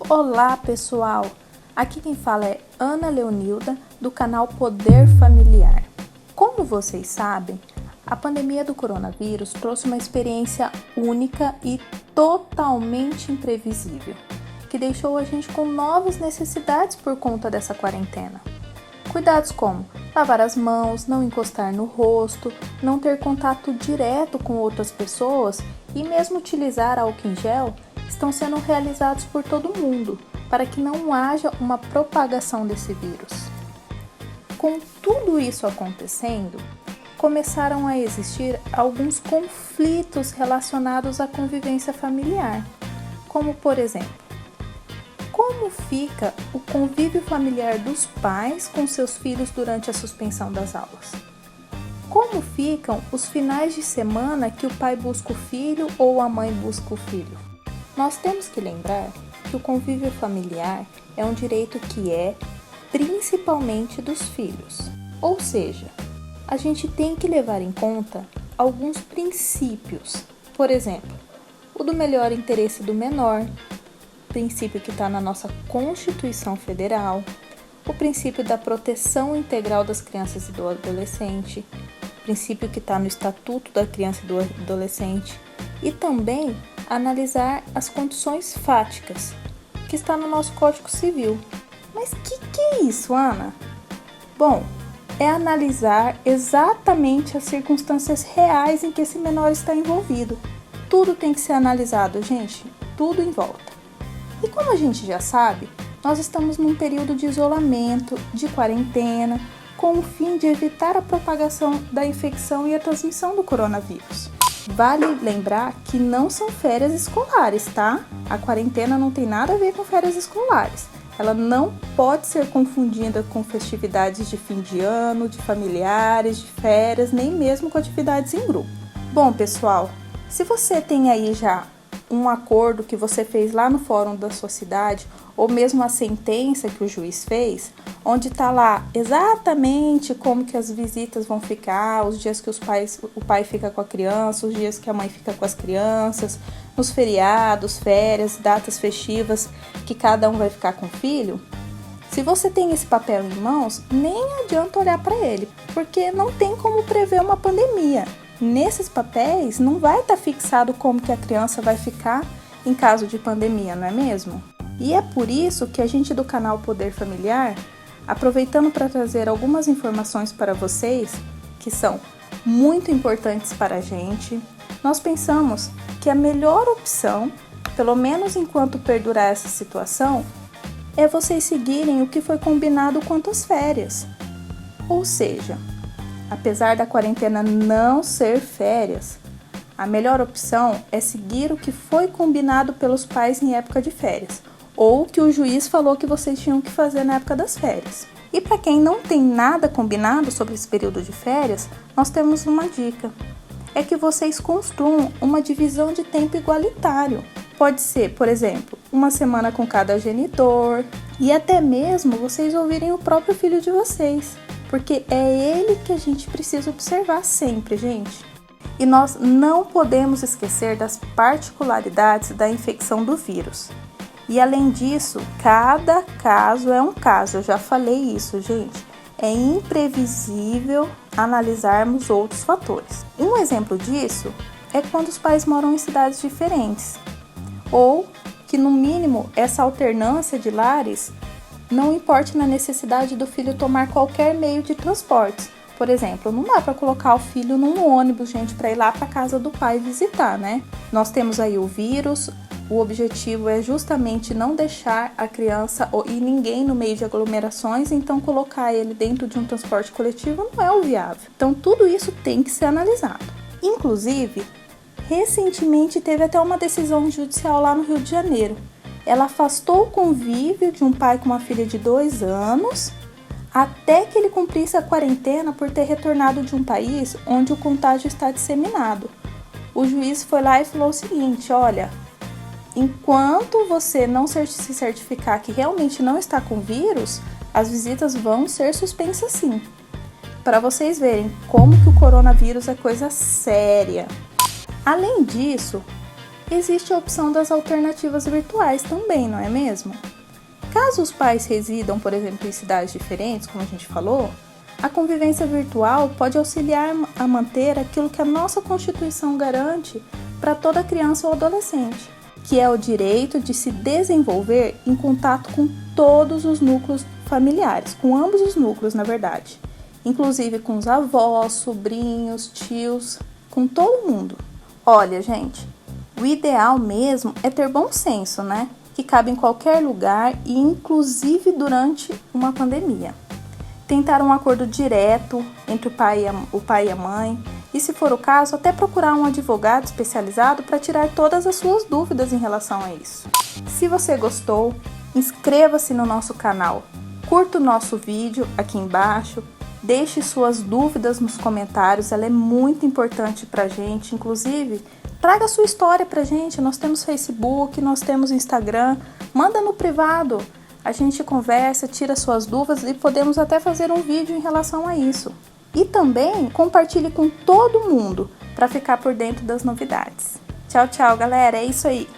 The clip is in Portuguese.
Olá pessoal, aqui quem fala é Ana Leonilda do canal Poder Familiar. Como vocês sabem, a pandemia do coronavírus trouxe uma experiência única e totalmente imprevisível, que deixou a gente com novas necessidades por conta dessa quarentena. Cuidados como lavar as mãos, não encostar no rosto, não ter contato direto com outras pessoas e mesmo utilizar álcool em gel estão sendo realizados por todo mundo para que não haja uma propagação desse vírus. Com tudo isso acontecendo, começaram a existir alguns conflitos relacionados à convivência familiar, como por exemplo, como fica o convívio familiar dos pais com seus filhos durante a suspensão das aulas? Como ficam os finais de semana que o pai busca o filho ou a mãe busca o filho? Nós temos que lembrar que o convívio familiar é um direito que é principalmente dos filhos. Ou seja, a gente tem que levar em conta alguns princípios. Por exemplo, o do melhor interesse do menor, princípio que está na nossa Constituição Federal, o princípio da proteção integral das crianças e do adolescente, princípio que está no Estatuto da Criança e do Adolescente, e também analisar as condições fáticas, que está no nosso Código Civil. Mas que é isso, Ana? Bom, é analisar exatamente as circunstâncias reais em que esse menor está envolvido. Tudo tem que ser analisado, gente, tudo em volta. E como a gente já sabe, nós estamos num período de isolamento, de quarentena, com o fim de evitar a propagação da infecção e a transmissão do coronavírus. Vale lembrar que não são férias escolares, tá? A quarentena não tem nada a ver com férias escolares. Ela não pode ser confundida com festividades de fim de ano, de familiares, de férias, nem mesmo com atividades em grupo. Bom, pessoal, se você tem aí já um acordo que você fez lá no fórum da sua cidade, ou mesmo a sentença que o juiz fez, onde está lá exatamente como que as visitas vão ficar, os dias que o pai fica com a criança, os dias que a mãe fica com as crianças, nos feriados, férias, datas festivas que cada um vai ficar com o filho. Se você tem esse papel em mãos, nem adianta olhar para ele, porque não tem como prever uma pandemia. Nesses papéis não vai estar fixado como que a criança vai ficar em caso de pandemia, não é mesmo? E é por isso que a gente do canal Poder Familiar, aproveitando para trazer algumas informações para vocês, que são muito importantes para a gente, nós pensamos que a melhor opção, pelo menos enquanto perdurar essa situação, é vocês seguirem o que foi combinado quanto às férias. Ou seja, apesar da quarentena não ser férias, a melhor opção é seguir o que foi combinado pelos pais em época de férias, ou que o juiz falou que vocês tinham que fazer na época das férias. E para quem não tem nada combinado sobre esse período de férias, nós temos uma dica. É que vocês construam uma divisão de tempo igualitário. Pode ser, por exemplo, uma semana com cada genitor, e até mesmo vocês ouvirem o próprio filho de vocês, porque é ele que a gente precisa observar sempre, gente. E nós não podemos esquecer das particularidades da infecção do vírus. E além disso, cada caso é um caso, eu já falei isso, gente. É imprevisível analisarmos outros fatores. Um exemplo disso é quando os pais moram em cidades diferentes, ou que no mínimo essa alternância de lares não importe na necessidade do filho tomar qualquer meio de transporte. Por exemplo, não dá para colocar o filho num ônibus, gente, para ir lá para casa do pai visitar, né? Nós temos aí o vírus, o objetivo é justamente não deixar a criança e ninguém no meio de aglomerações, então colocar ele dentro de um transporte coletivo não é o viável. Então tudo isso tem que ser analisado. Inclusive, recentemente teve até uma decisão judicial lá no Rio de Janeiro. Ela afastou o convívio de um pai com uma filha de 2 anos até que ele cumprisse a quarentena por ter retornado de um país onde o contágio está disseminado. O juiz foi lá e falou o seguinte: olha, enquanto você não se certificar que realmente não está com vírus, as visitas vão ser suspensas sim. Para vocês verem como que o coronavírus é coisa séria. Além disso, existe a opção das alternativas virtuais também, não é mesmo? Caso os pais residam, por exemplo, em cidades diferentes, como a gente falou, a convivência virtual pode auxiliar a manter aquilo que a nossa Constituição garante para toda criança ou adolescente, que é o direito de se desenvolver em contato com todos os núcleos familiares, com ambos os núcleos, na verdade, inclusive com os avós, sobrinhos, tios, com todo mundo. Olha, gente, o ideal mesmo é ter bom senso, né? Que cabe em qualquer lugar e inclusive durante uma pandemia. Tentar um acordo direto entre o pai e a mãe e, se for o caso, até procurar um advogado especializado para tirar todas as suas dúvidas em relação a isso. Se você gostou, inscreva-se no nosso canal, curta o nosso vídeo aqui embaixo, deixe suas dúvidas nos comentários, ela é muito importante para a gente, inclusive traga sua história pra gente, nós temos Facebook, nós temos Instagram, manda no privado, a gente conversa, tira suas dúvidas e podemos até fazer um vídeo em relação a isso. E também compartilhe com todo mundo para ficar por dentro das novidades. Tchau, tchau, galera, é isso aí!